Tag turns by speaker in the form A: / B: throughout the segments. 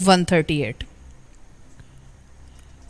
A: 138।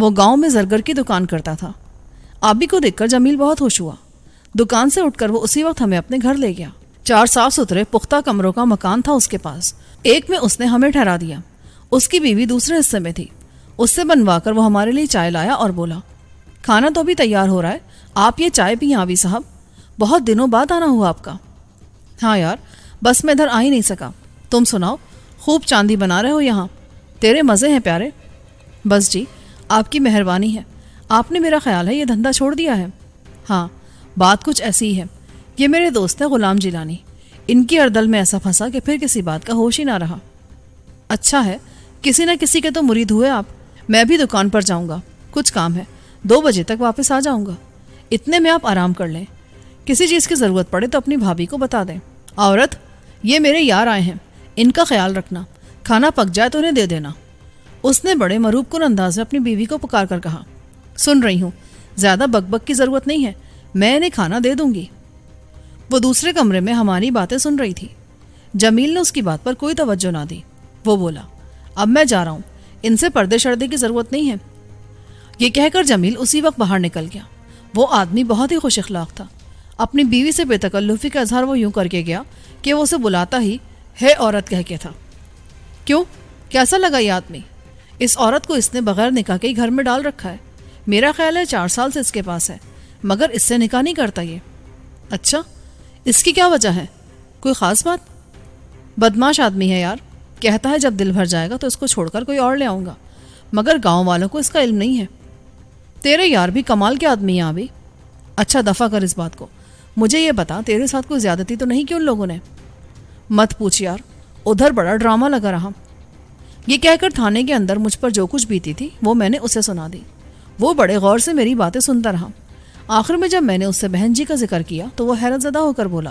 A: وہ گاؤں میں زرگر کی دکان کرتا تھا۔ آبی کو دیکھ کر جمیل بہت خوش ہوا۔ دکان سے اٹھ کر وہ اسی وقت ہمیں اپنے گھر لے گیا۔ 4 صاف ستھرے پختہ کمروں کا مکان تھا اس کے پاس۔ ایک میں اس نے ہمیں ٹھہرا دیا، اس کی بیوی دوسرے حصے میں تھی۔ اس سے بنوا کر وہ ہمارے لیے چائے لایا اور بولا، کھانا تو ابھی تیار ہو رہا ہے، آپ یہ چائے پئیں آبی صاحب، بہت دنوں بعد آنا ہوا آپ کا۔ ہاں یار، بس میں ادھر آ ہی نہیں سکا۔ تم سناؤ، خوب چاندی بنا رہے ہو یہاں، تیرے مزے ہیں پیارے۔ بس جی، آپ کی مہربانی ہے، آپ نے میرا خیال ہے یہ دھندا چھوڑ دیا ہے۔ ہاں، بات کچھ ایسی ہی ہے، یہ میرے دوست ہیں غلام جیلانی، ان کی اردل میں ایسا پھنسا کہ پھر کسی بات کا ہوش ہی نہ رہا۔ اچھا ہے، کسی نہ کسی کے تو مرید ہوئے آپ۔ میں بھی دکان پر جاؤں گا، کچھ کام ہے، 2 بجے تک واپس آ جاؤں گا، اتنے میں آپ آرام کر لیں، کسی چیز کی ضرورت پڑے تو اپنی بھابھی کو بتا دیں۔ عورت، یہ میرے یار آئے ہیں، ان کا خیال رکھنا، کھانا پک جائے تو انہیں دے دینا۔ اس نے بڑے مروب کن انداز میں اپنی بیوی کو پکار کر کہا۔ سن رہی ہوں، زیادہ بک بک کی ضرورت نہیں ہے، میں انہیں کھانا دے دوں گی۔ وہ دوسرے کمرے میں ہماری باتیں سن رہی تھی۔ جمیل نے اس کی بات پر کوئی توجہ نہ دی۔ وہ بولا، اب میں جا رہا ہوں، ان سے پردے شردے کی ضرورت نہیں ہے۔ یہ کہہ کر جمیل اسی وقت باہر نکل گیا۔ وہ آدمی بہت ہی خوش اخلاق تھا۔ اپنی بیوی سے بے تکلفی کا اظہار وہ یوں کر کے گیا کہ وہ اسے بلاتا ہی ہے عورت کہہ کے تھا۔ کیوں، کیسا لگا یہ آدمی؟ اس عورت کو اس نے بغیر نکاح کے ہی گھر میں ڈال رکھا ہے۔ میرا خیال ہے 4 سال سے اس کے پاس ہے، مگر اس سے نکاح نہیں کرتا یہ۔ اچھا، اس کی کیا وجہ ہے؟ کوئی خاص بات؟ بدماش آدمی ہے یار، کہتا ہے جب دل بھر جائے گا تو اس کو چھوڑ کر کوئی اور لے آؤں گا، مگر گاؤں والوں کو اس کا علم نہیں ہے۔ تیرے یار بھی کمال کے آدمی ہیں ابھی۔ اچھا دفع کر اس بات کو، مجھے یہ بتا تیرے ساتھ کوئی زیادتی تو نہیں کی ان لوگوں نے؟ مت پوچھ یار، ادھر بڑا ڈرامہ لگا رہا۔ یہ کہہ کر تھانے کے اندر مجھ پر جو کچھ بیتی تھی وہ میں نے اسے سنا دی۔ وہ بڑے غور سے میری باتیں سنتا رہا۔ آخر میں جب میں نے اس سے بہن جی کا ذکر کیا تو وہ حیرت زدہ ہو کر بولا،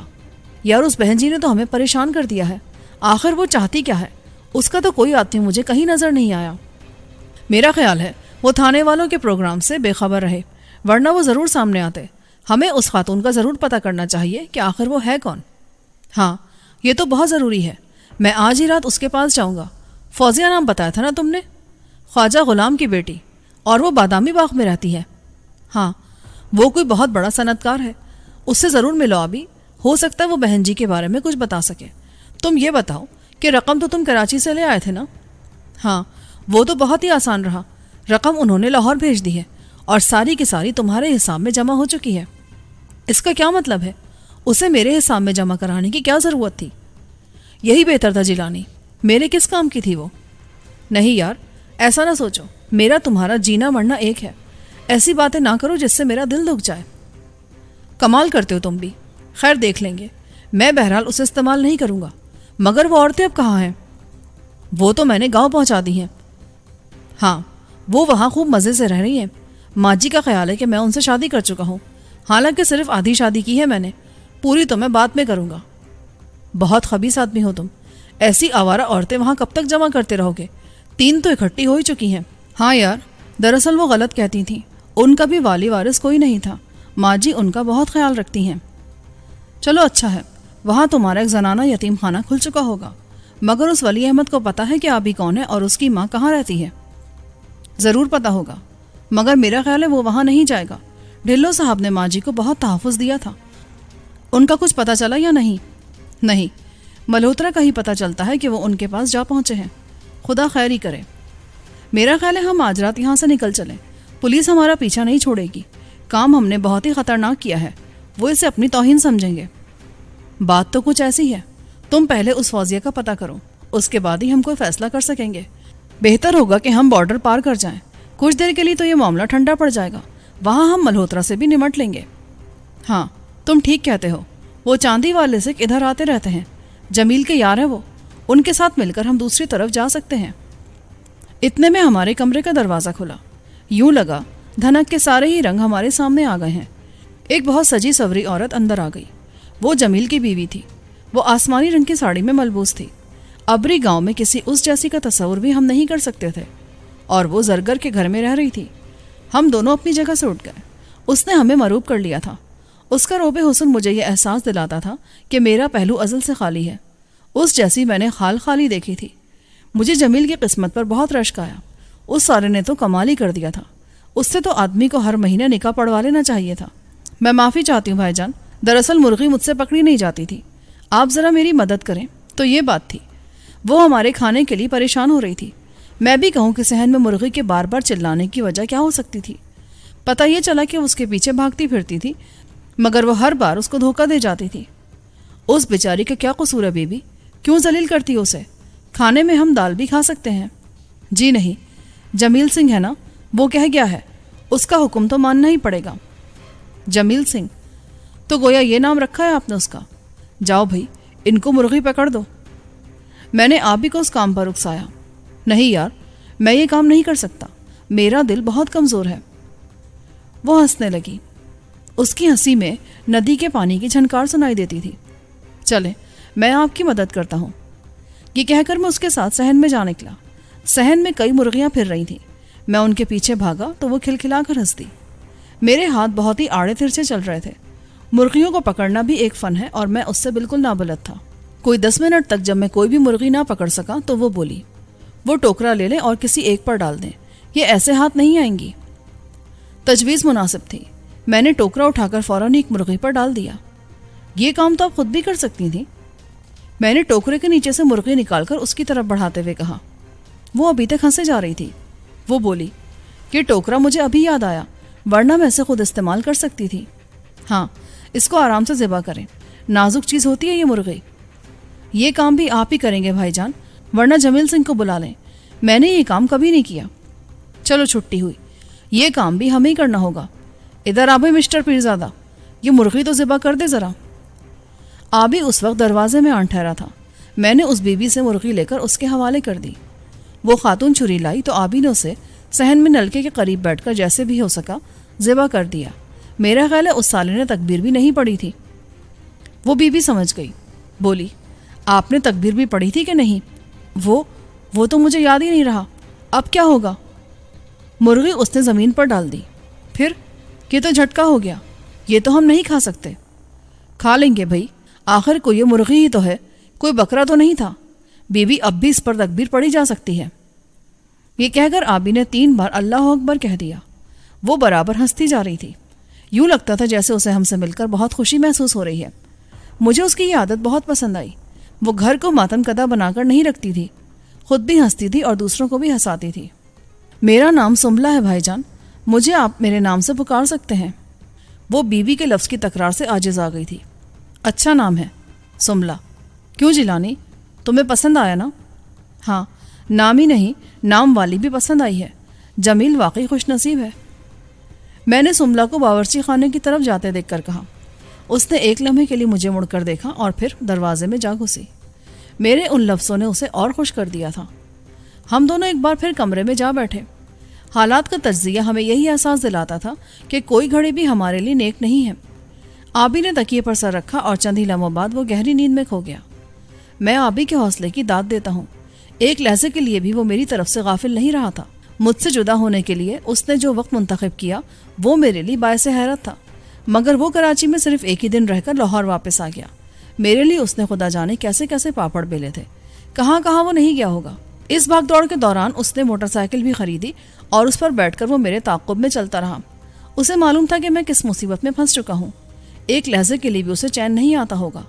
A: یار اس بہن جی نے تو ہمیں پریشان کر دیا ہے، آخر وہ چاہتی کیا ہے؟ اس کا تو کوئی آدمی مجھے کہیں نظر نہیں آیا۔ میرا خیال ہے وہ تھانے والوں کے پروگرام سے بے خبر رہے، ورنہ وہ ضرور سامنے آتے۔ ہمیں اس خاتون کا ضرور پتہ کرنا چاہیے کہ آخر وہ ہے کون۔ ہاں، یہ تو بہت ضروری ہے، میں آج ہی رات اس کے پاس جاؤں گا۔ فوزیہ نام بتایا تھا نا تم نے؟ خواجہ غلام کی بیٹی، اور وہ بادامی باغ میں رہتی ہے۔ ہاں، وہ کوئی بہت بڑا صنعت کار ہے، اس سے ضرور ملو ابھی، ہو سکتا ہے وہ بہن جی کے بارے میں کچھ بتا سکے۔ تم یہ بتاؤ کہ رقم تو تم کراچی سے لے آئے تھے نا؟ ہاں، وہ تو بہت ہی آسان رہا، رقم انہوں نے لاہور بھیج دی ہے اور ساری کی ساری تمہارے حساب میں جمع ہو چکی ہے۔ اس کا کیا مطلب ہے؟ اسے میرے حساب میں جمع کرانے کی کیا ضرورت تھی؟ یہی بہتر تھا جیلانی، میرے کس کام کی تھی وہ؟ نہیں یار، ایسا نہ سوچو، میرا تمہارا جینا مرنا ایک ہے، ایسی باتیں نہ کرو جس سے میرا دل دکھ جائے۔ کمال کرتے ہو تم بھی، خیر دیکھ لیں گے، میں بہرحال اسے استعمال نہیں کروں گا۔ مگر وہ عورتیں اب کہاں ہیں؟ وہ تو میں نے گاؤں پہنچا دی ہیں۔ ہاں، وہ وہاں خوب مزے سے رہ رہی ہیں۔ ماں جی کا خیال ہے کہ میں ان سے شادی کر چکا ہوں، حالانکہ صرف آدھی شادی کی ہے میں نے، پوری تو میں بعد میں کروں گا۔ بہت خبیث آدمی ہو تم، ایسی آوارہ عورتیں وہاں کب تک جمع کرتے رہو گے؟ 3 تو اکٹھی ہو ہی چکی ہیں۔ ہاں یار، دراصل وہ غلط کہتی تھیں، ان کا بھی والی وارث کوئی نہیں تھا، ماں جی ان کا بہت خیال رکھتی ہیں۔ چلو اچھا ہے، وہاں تمہارا ایک زنانہ یتیم خانہ کھل چکا ہوگا، مگر اس ولی احمد کو پتہ ہے کہ آبی کون ہے اور اس کی ماں کہاں رہتی ہے؟ ضرور پتہ ہوگا، مگر میرا خیال ہے وہ وہاں نہیں جائے گا۔ ڈھلو صاحب نے ماں جی کو بہت تحفظ دیا تھا، ان کا کچھ پتہ چلا یا نہیں؟ نہیں، ملہوترا کا ہی پتہ چلتا ہے کہ وہ ان کے پاس جا پہنچے ہیں، خدا خیر ہی کرے۔ میرا خیال ہے ہم آج رات یہاں سے نکل چلیں، پولیس ہمارا پیچھا نہیں چھوڑے گی، کام ہم نے بہت ہی خطرناک کیا ہے، وہ اسے اپنی توہین سمجھیں گے۔ بات تو کچھ ایسی ہے، تم پہلے اس فوزیہ کا پتہ کرو، اس کے بعد ہی ہم کوئی فیصلہ کر سکیں گے۔ بہتر ہوگا کہ ہم بارڈر پار کر جائیں، کچھ دیر کے لیے تو یہ معاملہ ٹھنڈا پڑ جائے گا، وہاں ہم ملہوترا سے بھی نمٹ لیں گے۔ ہاں، تم ٹھیک کہتے ہو، وہ چاندی والے سے ادھر آتے رہتے ہیں، جمیل کے یار ہیں وہ، ان کے ساتھ مل کر ہم دوسری طرف جا سکتے ہیں۔ اتنے میں ہمارے کمرے کا دروازہ کھلا، یوں لگا دھنک کے سارے ہی رنگ ہمارے سامنے آ گئے ہیں۔ ایک بہت سجی سوری عورت اندر آ گئی، وہ جمیل کی بیوی تھی، وہ آسمانی رنگ کی ساڑی میں ملبوس تھی۔ ابری گاؤں میں کسی اس جیسی کا تصور بھی ہم نہیں کر سکتے تھے، اور وہ زرگر کے گھر میں رہ رہی تھی۔ ہم دونوں اپنی جگہ سے اٹھ گئے، اس نے ہمیں مروب کر لیا تھا۔ اس کا روب حسن مجھے یہ احساس دلاتا تھا کہ میرا پہلو ازل سے خالی ہے، اس جیسی میں نے خال خالی دیکھی تھی۔ مجھے جمیل کی قسمت پر بہت رشک آیا، اس سارے نے تو کمال ہی کر دیا تھا۔ اس سے تو آدمی کو ہر مہینے نکاح پڑوا لینا چاہیے تھا۔ میں معافی چاہتی ہوں بھائی جان، دراصل مرغی مجھ سے پکڑی نہیں جاتی تھی، آپ ذرا میری مدد کریں۔ تو یہ بات تھی، وہ ہمارے کھانے کے لیے پریشان ہو رہی تھی۔ میں بھی کہوں کہ صحن میں مرغی کے بار بار چلانے کی وجہ کیا ہو سکتی تھی؟ پتہ یہ چلا کہ اس کے پیچھے بھاگتی پھرتی تھی، مگر وہ ہر بار اس کو دھوکہ دے جاتی تھی۔ اس بیچاری کا کیا قصور ہے بیوی؟ کیوں ذلیل کرتی ہے اسے؟ کھانے میں ہم دال بھی کھا سکتے ہیں۔ جی نہیں، جمیل سنگھ ہے نا، وہ کہہ گیا ہے، اس کا حکم تو ماننا ہی پڑے گا۔ جمیل سنگھ؟ تو گویا یہ نام رکھا ہے آپ نے اس کا؟ جاؤ بھائی، ان کو مرغی پکڑ دو۔ میں نے آپ ہی کو اس کام پر اکسایا۔ نہیں یار، میں یہ کام نہیں کر سکتا، میرا دل بہت کمزور ہے۔ وہ ہنسنے لگی۔ اس کی ہنسی میں ندی کے پانی کی جھنکار سنائی دیتی تھی۔ چلیں، میں آپ کی مدد کرتا ہوں۔ یہ کہہ کر میں اس کے ساتھ صحن میں جا نکلا۔ صحن میں کئی مرغیاں پھر رہی تھیں۔ میں ان کے پیچھے بھاگا تو وہ کھلکھلا کر ہنس دی۔ میرے ہاتھ بہت ہی آڑے ترچھے چل رہے تھے۔ مرغیوں کو پکڑنا بھی ایک فن ہے اور میں اس سے بالکل نابلد تھا۔ کوئی 10 منٹ تک جب میں کوئی بھی مرغی نہ پکڑ سکا تو وہ بولی، وہ ٹوکرا لے لیں اور کسی ایک پر ڈال دیں، یہ ایسے ہاتھ نہیں آئیں گی۔ تجویز مناسب تھی۔ میں نے ٹوکرا اٹھا کر فوراً ایک مرغی پر ڈال دیا۔ یہ کام تو آپ خود بھی کر سکتی تھیں۔ میں نے ٹوکرے کے نیچے سے مرغی نکال کر اس کی طرف بڑھاتے ہوئے کہا۔ وہ ابھی تک ہنسے جا رہی تھی۔ وہ بولی، یہ ٹوکرا مجھے ابھی یاد آیا، ورنہ میں اسے خود استعمال کر سکتی تھی۔ ہاں، اس کو آرام سے ذبح کریں، نازک چیز ہوتی ہے یہ مرغی۔ یہ کام بھی آپ ہی کریں گے بھائی جان، ورنہ جمیل سنگھ کو بلا لیں، میں نے یہ کام کبھی نہیں کیا۔ چلو چھٹی ہوئی، یہ کام بھی ہمیں ہی کرنا ہوگا۔ ادھر آبے مسٹر پیرزادہ، یہ مرغی تو ذبح کر دے ذرا۔ آبی اس وقت دروازے میں آن ٹھہرا تھا۔ میں نے اس بیوی سے مرغی لے کر اس کے حوالے کر دی۔ وہ خاتون چھری لائی تو آبی نے اسے صحن میں نلکے کے قریب بیٹھ کر جیسے بھی ہو سکا ذبح کر دیا۔ میرا خیال ہے اس سالے نے تکبیر بھی نہیں پڑھی تھی۔ وہ بیوی سمجھ گئی، بولی، آپ نے تکبیر بھی پڑھی تھی کہ نہیں؟ وہ تو مجھے یاد ہی نہیں رہا، اب کیا ہوگا؟ مرغی اس نے زمین پر ڈال دی۔ پھر یہ تو جھٹکا ہو گیا، یہ تو ہم نہیں کھا سکتے۔ کھا لیں گے بھائی، آخر کو یہ مرغی ہی تو ہے، کوئی بکرا تو نہیں تھا۔ بیوی اب بھی اس پر تکبیر پڑھی جا سکتی ہے۔ یہ کہہ کر آبی نے 3 بار اللہ اکبر کہہ دیا۔ وہ برابر ہنستی جا رہی تھی، یوں لگتا تھا جیسے اسے ہم سے مل کر بہت خوشی محسوس ہو رہی ہے۔ مجھے اس کی یہ عادت بہت پسند آئی۔ وہ گھر کو ماتم کدہ بنا کر نہیں رکھتی تھی، خود بھی ہنستی تھی اور دوسروں کو بھی ہنساتی تھی۔ میرا نام سملا ہے بھائی جان، مجھے آپ میرے نام سے پکار سکتے ہیں۔ وہ بیوی کے لفظ کی تکرار سے عاجز آ گئی تھی۔ اچھا نام ہے، سملا۔ کیوں جیلانی، تمہیں پسند آیا نا؟ ہاں، نام ہی نہیں، نام والی بھی پسند آئی ہے۔ جمیل واقعی خوش نصیب ہے۔ میں نے سملا کو باورچی خانے کی طرف جاتے دیکھ کر کہا۔ اس نے ایک لمحے کے لیے مجھے مڑ کر دیکھا اور پھر دروازے میں جا گھسی۔ میرے ان لفظوں نے اسے اور خوش کر دیا تھا۔ ہم دونوں ایک بار پھر کمرے میں جا بیٹھے۔ حالات کا تجزیہ ہمیں یہی احساس دلاتا تھا کہ کوئی گھڑی بھی ہمارے لیے نیک نہیں ہے۔ آبی نے تکیے پر سر رکھا اور چند ہی لمحوں بعد وہ گہری نیند میں کھو گیا۔ میں آبی کے حوصلے کی داد دیتا ہوں۔ ایک لحظے کے لیے بھی وہ میری طرف سے غافل نہیں رہا تھا۔ مجھ سے جدا ہونے کے لیے اس نے جو وقت منتخب کیا وہ میرے لیے باعث حیرت تھا، مگر وہ کراچی میں صرف ایک ہی دن رہ کر لاہور واپس آ گیا۔ میرے لیے اس نے خدا جانے کیسے کیسے پاپڑ بیلے تھے، کہاں کہاں وہ نہیں گیا ہوگا۔ اس بھاگ دوڑ کے دوران اس نے موٹر سائیکل بھی خریدی اور اس پر بیٹھ کر وہ میرے تعاقب میں چلتا رہا۔ اسے معلوم تھا کہ میں کس مصیبت میں پھنس چکا ہوں۔ ایک لحظے کے لیے بھی اسے چین نہیں آتا ہوگا۔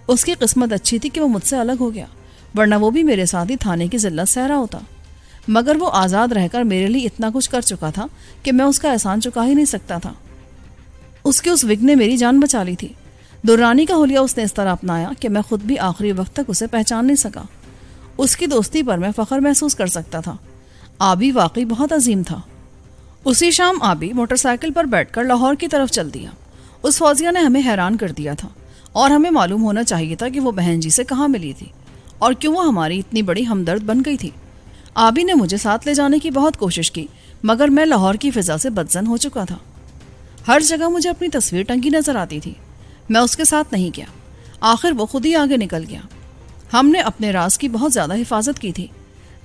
A: اس کی قسمت اچھی تھی کہ وہ مجھ سے الگ ہو گیا، ورنہ وہ بھی میرے ساتھ ہی تھانے کی ذلت سہ رہا ہوتا۔ مگر وہ آزاد رہ کر میرے لیے اتنا کچھ کر چکا تھا کہ میں اس کا احسان چکا ہی نہیں سکتا تھا۔ اس کی اس وگ نے میری جان بچا لی تھی۔ درانی کا حلیہ اس نے اس طرح اپنایا کہ میں خود بھی آخری وقت تک اسے پہچان نہیں سکا۔ اس کی دوستی پر میں فخر محسوس کر سکتا تھا۔ آبی واقعی بہت عظیم تھا۔ اسی شام آبی موٹر سائیکل پر بیٹھ کر لاہور کی طرف چل دیا۔ اس فوزیہ نے ہمیں حیران کر دیا تھا اور ہمیں معلوم ہونا چاہیے تھا کہ وہ بہن جی سے کہاں ملی تھی اور کیوں وہ ہماری اتنی بڑی ہمدرد بن گئی تھی۔ آبی نے مجھے ساتھ لے جانے کی بہت کوشش کی، مگر میں لاہور کی فضا سے بدزن ہو چکا تھا۔ ہر جگہ مجھے اپنی تصویر ٹنگی نظر آتی تھی۔ میں اس کے ساتھ نہیں گیا۔ آخر وہ خود ہی آگے نکل گیا۔ ہم نے اپنے راز کی بہت زیادہ حفاظت کی تھی۔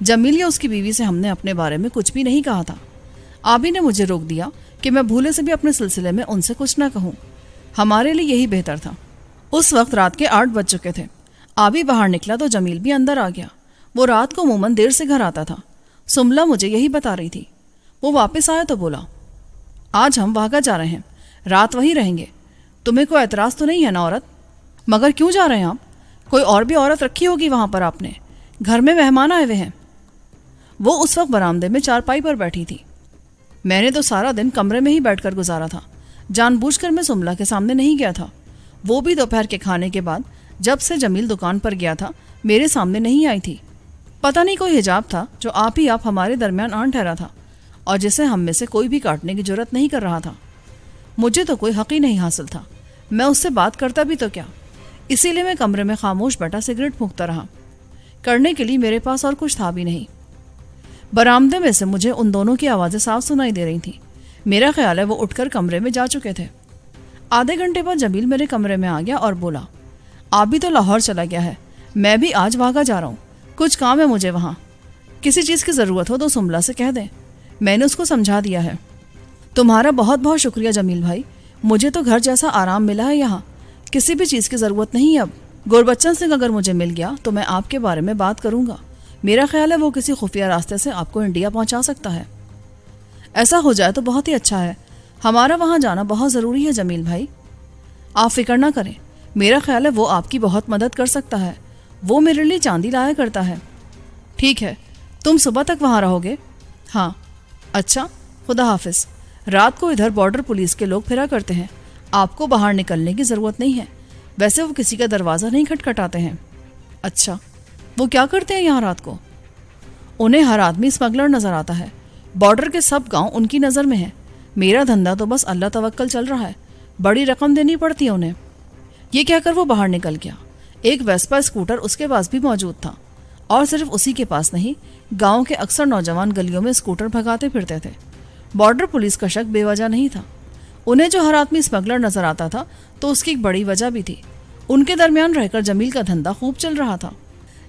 A: جمیل یا اس کی بیوی سے ہم نے اپنے بارے میں کچھ بھی نہیں کہا تھا۔ آبی نے مجھے روک دیا کہ میں بھولے سے بھی اپنے سلسلے میں ان سے کچھ نہ کہوں۔ ہمارے لیے یہی بہتر تھا۔ اس وقت رات کے 8 بج چکے تھے۔ آبی باہر نکلا تو جمیل بھی اندر آ گیا۔ وہ رات کو عموماً دیر سے گھر آتا تھا۔ سملا مجھے یہی بتا رہی تھی۔ وہ واپس آیا تو بولا، آج ہم واہگہ جا رہے ہیں، رات وہیں رہیں گے، تمہیں کوئی اعتراض تو نہیں ہے نا عورت؟ مگر کیوں جا رہے ہیں آپ؟ کوئی اور بھی عورت رکھی ہوگی وہاں پر آپ نے، گھر میں مہمان آئے ہوئے ہیں۔ وہ اس وقت برآمدے میں چارپائی پر بیٹھی تھی۔ میں نے تو سارا دن کمرے میں ہی بیٹھ کر گزارا تھا، جان بوجھ کر میں سملہ کے سامنے نہیں گیا تھا، وہ بھی دوپہر کے کھانے کے بعد جب سے جمیل دکان پر گیا تھا میرے سامنے نہیں آئی تھی۔ پتہ نہیں کوئی حجاب تھا جو آپ ہی آپ ہمارے درمیان آن ٹھہرا تھا اور جسے ہم میں سے کوئی بھی کاٹنے کی جرت نہیں کر رہا تھا۔ مجھے تو کوئی حق ہی نہیں حاصل تھا، میں اس سے بات کرتا بھی تو کیا، اسی لیے میں کمرے میں خاموش بیٹھا سگریٹ پھونکتا رہا، کرنے کے لیے میرے پاس اور کچھ تھا بھی نہیں۔ برآمدے میں سے مجھے ان دونوں کی آوازیں صاف سنائی دے رہی تھیں، میرا خیال ہے وہ اٹھ کر کمرے میں جا چکے تھے۔ آدھے گھنٹے بعد جمیل میرے کمرے میں آ گیا اور بولا، آپ بھی تو لاہور چلا گیا ہے، میں بھی آج واہگہ جا رہا ہوں، کچھ کام ہے مجھے وہاں، کسی چیز کی ضرورت ہو تو سملہ سے کہہ دیں۔ میں نے اس کو سمجھا دیا ہے۔ تمہارا بہت بہت شکریہ جمیل بھائی، مجھے تو گھر جیسا آرام ملا ہے یہاں، کسی بھی چیز کی ضرورت نہیں ہے اب۔ گوربچن سنگھ اگر مجھے مل گیا تو میں آپ کے بارے میں بات کروں گا، میرا خیال ہے وہ کسی خفیہ راستے سے آپ کو انڈیا پہنچا سکتا ہے۔ ایسا ہو جائے تو بہت ہی اچھا ہے، ہمارا وہاں جانا بہت ضروری ہے جمیل بھائی، آپ فکر نہ کریں، میرا خیال ہے وہ آپ کی بہت مدد کر سکتا ہے، وہ میرے لیے چاندی لایا کرتا ہے۔ ٹھیک ہے، تم صبح تک وہاں رہو گے؟ ہاں۔ اچھا، خدا حافظ۔ رات کو ادھر بارڈر پولیس کے لوگ پھرا کرتے ہیں، آپ کو باہر نکلنے کی ضرورت نہیں ہے، ویسے وہ کسی کا دروازہ نہیں کھٹکھٹاتے ہیں۔ اچھا، وہ کیا کرتے ہیں یہاں رات کو؟ انہیں ہر آدمی اسمگلر نظر آتا ہے، بارڈر کے سب گاؤں ان کی نظر میں ہیں، میرا دھندا تو بس اللہ توکل چل رہا ہے، بڑی رقم دینی پڑتی ہے انہیں۔ یہ کہہ کر وہ باہر نکل گیا۔ ایک ویسپا اسکوٹر اس کے پاس بھی موجود تھا، اور صرف اسی کے پاس نہیں، گاؤں کے اکثر نوجوان گلیوں میں اسکوٹر بھگاتے پھرتے تھے۔ بارڈر پولیس کا شک بے وجہ نہیں تھا، انہیں جو ہر آدمی اسمگلر نظر آتا تھا تو اس کی ایک بڑی وجہ بھی تھی، ان کے درمیان رہ کر جمیل کا دھندا خوب چل رہا تھا۔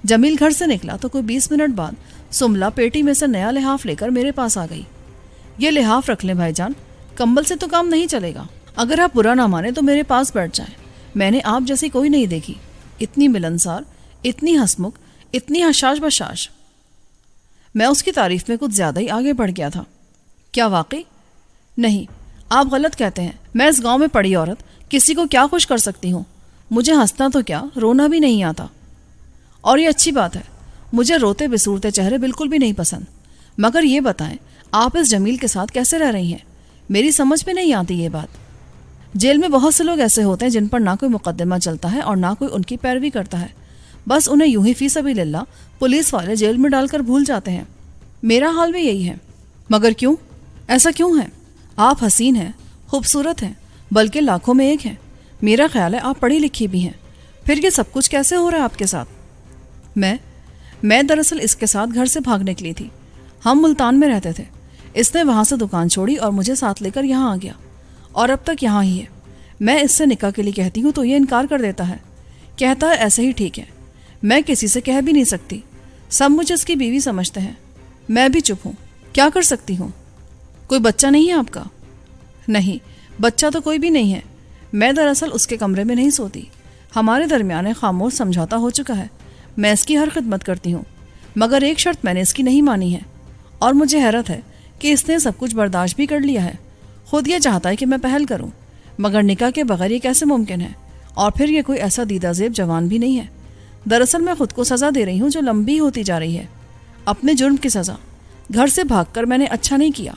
A: جمیل گھر سے نکلا تو کوئی 20 منٹ بعد سملہ پیٹی میں سے نیا لحاف لے کر میرے پاس آ گئی۔ یہ لحاف رکھ لیں بھائی جان، کمبل سے تو کام نہیں چلے گا، اگر آپ برا نہ مانے تو میرے پاس بیٹھ جائیں، میں نے آپ جیسی کوئی نہیں دیکھی، اتنی ملنسار، اتنی ہسمکھ، اتنی حشاش بشاش۔ میں اس کی تعریف میں کچھ زیادہ ہی آگے بڑھ گیا تھا۔ کیا واقعی؟ نہیں، آپ غلط کہتے ہیں، میں اس گاؤں میں پڑی عورت کسی کو کیا خوش کر سکتی ہوں، مجھے ہنسنا تو کیا رونا بھی نہیں آتا، اور یہ اچھی بات ہے، مجھے روتے بسورتے چہرے بالکل بھی نہیں پسند۔ مگر یہ بتائیں، آپ اس جمیل کے ساتھ کیسے رہ رہی ہیں؟ میری سمجھ میں نہیں آتی یہ بات۔ جیل میں بہت سے لوگ ایسے ہوتے ہیں جن پر نہ کوئی مقدمہ چلتا ہے اور نہ کوئی ان کی پیروی کرتا ہے، بس انہیں یوں ہی فی سبیل اللہ پولیس والے جیل میں ڈال کر بھول جاتے ہیں۔ میرا حال بھی یہی ہے۔ مگر کیوں؟ ایسا کیوں ہے؟ آپ حسین ہیں، خوبصورت ہیں، بلکہ لاکھوں میں ایک ہیں، میرا خیال ہے آپ پڑھی لکھی بھی ہیں، پھر یہ سب کچھ کیسے ہو رہا ہے آپ کے ساتھ؟ میں دراصل اس کے ساتھ گھر سے بھاگ نکلی تھی، ہم ملتان میں رہتے تھے، اس نے وہاں سے دکان چھوڑی اور مجھے ساتھ لے کر یہاں آ گیا، اور اب تک یہاں ہی ہے۔ میں اس سے نکاح کے لیے کہتی ہوں تو یہ انکار کر دیتا ہے، کہتا ہے ایسے ہی ٹھیک ہے، میں کسی سے کہہ بھی نہیں سکتی، سب مجھے اس کی بیوی سمجھتے ہیں، میں بھی چپ ہوں، کیا کر سکتی ہوں؟ کوئی بچہ نہیں ہے آپ کا؟ نہیں، بچہ تو کوئی بھی نہیں ہے، میں دراصل اس کے کمرے میں نہیں سوتی، ہمارے درمیان ایک خاموش سمجھوتا ہو چکا ہے، میں اس کی ہر خدمت کرتی ہوں، مگر ایک شرط میں نے اس کی نہیں مانی ہے، اور مجھے حیرت ہے کہ اس نے سب کچھ برداشت بھی کر لیا ہے، خود یہ چاہتا ہے کہ میں پہل کروں، مگر نکاح کے بغیر یہ کیسے ممکن ہے؟ اور پھر یہ کوئی ایسا دیدہ زیب جوان بھی نہیں ہے۔ دراصل میں خود کو سزا دے رہی ہوں جو لمبی ہوتی جا رہی ہے، اپنے جرم کی سزا۔ گھر سے بھاگ کر میں نے اچھا نہیں کیا،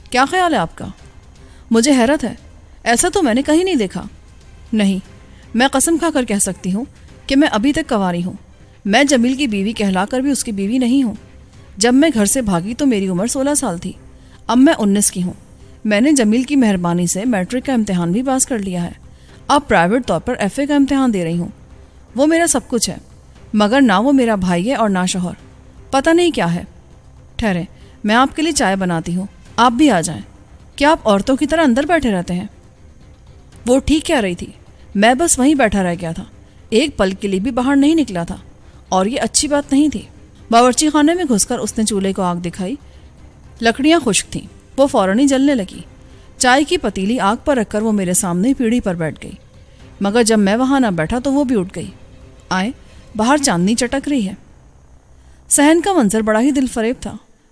A: کیا خیال ہے آپ کا؟ مجھے حیرت ہے، ایسا تو میں نے کہیں نہیں دیکھا۔ نہیں، میں قسم کھا کر کہہ سکتی ہوں کہ میں ابھی تک کنواری ہوں، میں جمیل کی بیوی کہلا کر بھی اس کی بیوی نہیں ہوں۔ جب میں گھر سے بھاگی تو میری عمر 16 سال تھی، اب میں 19 کی ہوں۔ میں نے جمیل کی مہربانی سے میٹرک کا امتحان بھی پاس کر لیا ہے، اب پرائیویٹ طور پر FA کا امتحان دے رہی ہوں۔ وہ میرا سب کچھ ہے، مگر نہ وہ میرا بھائی ہے اور نہ شوہر، پتہ نہیں کیا ہے۔ ٹھہریں، میں آپ کے لیے چائے بناتی ہوں، آپ بھی آ جائیں۔ کیا آپ عورتوں کی طرح اندر بیٹھے رہتے ہیں؟ وہ ٹھیک کہہ رہی تھی، میں بس وہیں بیٹھا رہ گیا تھا، ایک پل کے لیے بھی باہر نہیں نکلا تھا، اور یہ اچھی بات نہیں تھی۔ باورچی خانے میں گھس کر اس نے چولہے کو آگ دکھائی، لکڑیاں خشک تھیں، وہ فوراً ہی جلنے لگی۔ چائے کی پتیلی آگ پر رکھ کر وہ میرے سامنے پیڑھی پر بیٹھ گئی، مگر جب میں وہاں نہ بیٹھا تو وہ بھی اٹھ گئی۔ آئیں، باہر چاندنی چٹک رہی ہے۔ صحن کا منظر بڑا ہی دل فریب تھا،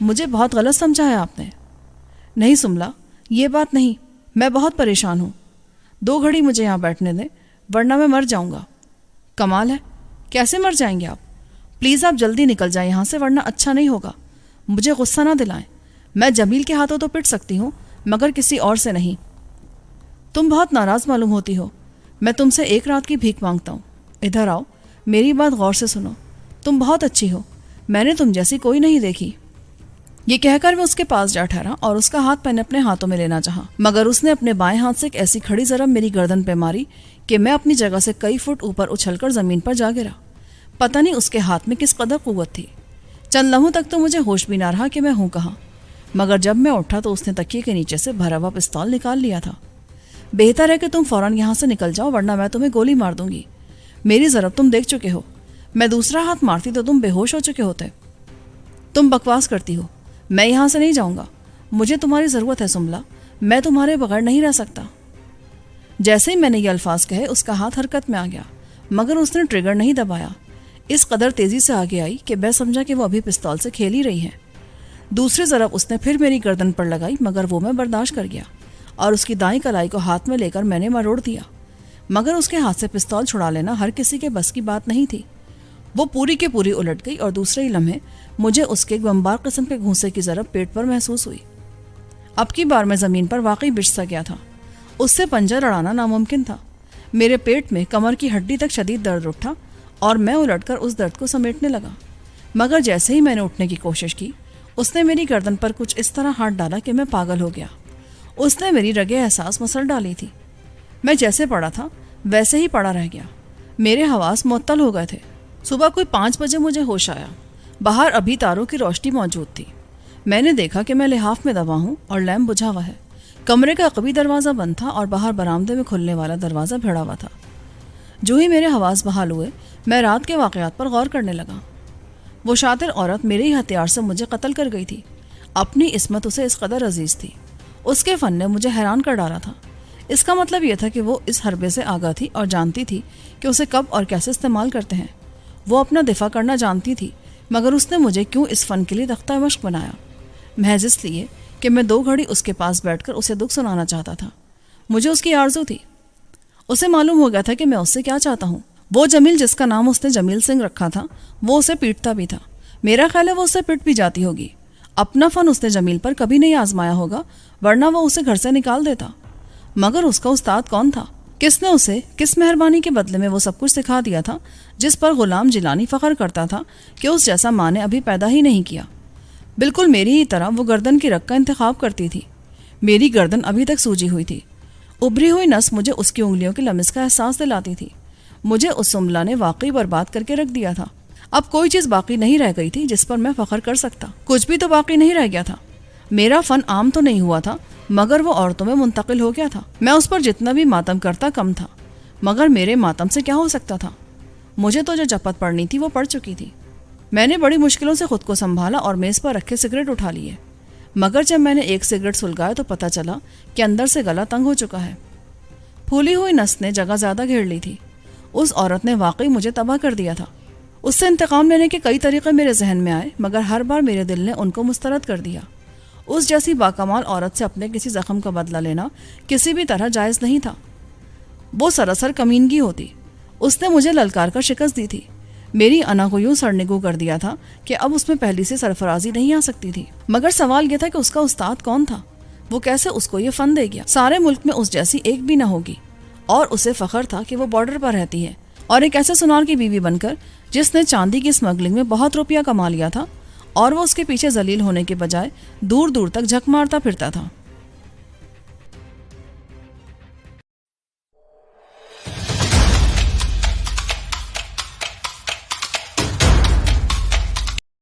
A: مجھے بہت غلط سمجھا ہے آپ نے۔ نہیں سملا، یہ بات نہیں، میں بہت پریشان ہوں، 2 گھڑی مجھے یہاں بیٹھنے دیں ورنہ میں مر جاؤں گا۔ کمال ہے، کیسے مر جائیں گے آپ؟ پلیز آپ جلدی نکل جائیں یہاں سے ورنہ اچھا نہیں ہوگا۔ مجھے غصہ نہ دلائیں، میں جمیل کے ہاتھوں تو پٹ سکتی ہوں مگر کسی اور سے نہیں۔ تم بہت ناراض معلوم ہوتی ہو، میں تم سے 1 رات کی بھیک مانگتا ہوں۔ ادھر آؤ، میری بات غور سے سنو، تم بہت اچھی ہو، میں نے تم جیسی کوئی نہیں دیکھی۔ یہ کہہ کر میں اس کے پاس جا ٹھہرا اور اس کا ہاتھ میں نے اپنے ہاتھوں میں لینا چاہا، مگر اس نے اپنے بائیں ہاتھ سے ایک ایسی کھڑی ضرب میری گردن پہ ماری کہ میں اپنی جگہ سے کئی فٹ اوپر اچھل کر زمین پر جا گرا۔ پتہ نہیں اس کے ہاتھ میں کس قدر قوت تھی۔ چند لمحوں تک تو مجھے ہوش بھی نہ رہا کہ میں ہوں کہاں، مگر جب میں اٹھا تو اس نے تکیے کے نیچے سے بھرا ہوا پستول نکال لیا تھا۔ بہتر ہے کہ تم فوراً یہاں سے نکل جاؤ ورنہ میں تمہیں گولی مار دوں گی۔ میری ضرب تم دیکھ چکے ہو، میں دوسرا ہاتھ مارتی تو تم بے ہوش ہو چکے ہوتے۔ تم بکواس کرتی ہو، میں یہاں سے نہیں جاؤں گا، مجھے تمہاری ضرورت ہے سملا، میں تمہارے بغیر نہیں رہ سکتا۔ جیسے ہی میں نے یہ الفاظ کہے اس کا ہاتھ حرکت میں آ گیا، مگر اس نے ٹریگر نہیں دبایا۔ اس قدر تیزی سے آگے آئی کہ میں سمجھا کہ وہ ابھی پستول سے کھیل ہی رہی ہے۔ دوسری ضرب اس نے پھر میری گردن پر لگائی مگر وہ میں برداشت کر گیا اور اس کی دائیں کلائی کو ہاتھ میں لے کر میں نے مروڑ دیا، مگر اس کے ہاتھ سے پستول چھڑا لینا ہر کسی کے بس کی بات نہیں تھی۔ وہ پوری کی پوری الٹ گئی اور دوسرے ہی لمحے مجھے اس کے بمبار قسم کے گھونسے کی ضرب پیٹ پر محسوس ہوئی۔ اب کی بار میں زمین پر واقعی بچھ سا گیا تھا، اس سے پنجہ لڑانا ناممکن تھا۔ میرے پیٹ میں کمر کی ہڈی تک شدید درد اٹھا اور میں الٹ کر اس درد کو سمیٹنے لگا، مگر جیسے ہی میں نے اٹھنے کی کوشش کی اس نے میری گردن پر کچھ اس طرح ہاتھ ڈالا کہ میں پاگل ہو گیا۔ اس نے میری رگیں احساس مسل ڈالی تھی، میں جیسے پڑا تھا ویسے ہی پڑا رہ گیا، میرے حواس معطل ہو گئے تھے۔ صبح کوئی 5 بجے مجھے ہوش آیا، باہر ابھی تاروں کی روشنی موجود تھی۔ میں نے دیکھا کہ میں لحاف میں دبا ہوں اور لیمپ بجھا ہوا ہے، کمرے کا عقبی دروازہ بند تھا اور باہر برآمدے میں کھلنے والا دروازہ بھیڑا ہوا تھا۔ جو ہی میرے حواس بحال ہوئے میں رات کے واقعات پر غور کرنے لگا۔ وہ شاطر عورت میرے ہی ہتھیار سے مجھے قتل کر گئی تھی، اپنی عصمت اسے اس قدر عزیز تھی، اس کے فن نے مجھے حیران کر ڈالا تھا۔ اس کا مطلب یہ تھا کہ وہ اس حربے سے آگاہ تھی اور جانتی تھی کہ اسے کب اور کیسے استعمال کرتے ہیں۔ وہ اپنا دفاع کرنا جانتی تھی، مگر اس نے مجھے کیوں اس فن کے لیے تختہ مشق بنایا؟ محض اس لیے کہ میں 2 گھڑی اس کے پاس بیٹھ کر اسے دکھ سنانا چاہتا تھا۔ مجھے اس کی آرزو تھی، اسے معلوم ہو گیا تھا کہ میں اس سے کیا چاہتا ہوں۔ وہ جمیل جس کا نام اس نے جمیل سنگھ رکھا تھا وہ اسے پیٹتا بھی تھا، میرا خیال ہے وہ اسے پٹ بھی جاتی ہوگی۔ اپنا فن اس نے جمیل پر کبھی نہیں آزمایا ہوگا ورنہ وہ اسے گھر سے نکال دیتا، مگر اس کا استاد کون تھا؟ کس نے اسے کس مہربانی کے بدلے میں وہ سب کچھ سکھا دیا تھا جس پر غلام جیلانی فخر کرتا تھا کہ اس جیسا ماں نے ابھی پیدا ہی نہیں کیا؟ بالکل میری ہی طرح وہ گردن کی رگ کا انتخاب کرتی تھی۔ میری گردن ابھی تک سوجی ہوئی تھی، ابری ہوئی نس مجھے اس کی انگلیوں کی لمس کا احساس دلاتی تھی۔ مجھے اس سملا نے واقعی برباد کر کے رکھ دیا تھا۔ اب کوئی چیز باقی نہیں رہ گئی تھی جس پر میں فخر کر سکتا، کچھ بھی تو باقی نہیں رہ گیا تھا۔ میرا فن عام تو نہیں ہوا تھا مگر وہ عورتوں میں منتقل ہو گیا تھا۔ میں اس پر جتنا بھی ماتم کرتا کم تھا، مگر میرے ماتم سے کیا ہو سکتا تھا؟ مجھے تو جو جپت پڑنی تھی وہ پڑ چکی تھی۔ میں نے بڑی مشکلوں سے خود کو سنبھالا اور میز پر رکھے سگریٹ اٹھا لیے، مگر جب میں نے ایک سگریٹ سلگایا تو پتہ چلا کہ اندر سے گلا تنگ ہو چکا ہے۔ پھولی ہوئی نس نے جگہ زیادہ گھیر لی تھی۔ اس عورت نے واقعی مجھے تباہ کر دیا تھا۔ اس سے انتقام لینے کے کئی طریقے میرے ذہن میں آئے مگر ہر بار میرے دل نے ان کو مسترد کر دیا۔ اس جیسی باکمال عورت سے اپنے کسی زخم کا بدلہ لینا کسی بھی طرح جائز نہیں تھا، وہ سراسر کمینگی ہوتی۔ اس نے مجھے للکار کر شکست دی تھی، میری انا کو یوں سڑنگو کر دیا تھا کہ اب اس میں پہلی سے سرفرازی نہیں آ سکتی تھی۔ مگر سوال یہ تھا کہ اس کا استاد کون تھا؟ وہ کیسے اس کو یہ فن دے گیا؟ سارے ملک میں اس جیسی ایک بھی نہ ہوگی، اور اسے فخر تھا کہ وہ بارڈر پر رہتی ہے اور ایک ایسے سنار کی بیوی بن کر جس نے چاندی کی اسمگلنگ میں بہت روپیہ کما لیا تھا، اور وہ اس کے پیچھے ذلیل ہونے کے بجائے دور دور تک جھک مارتا پھرتا تھا۔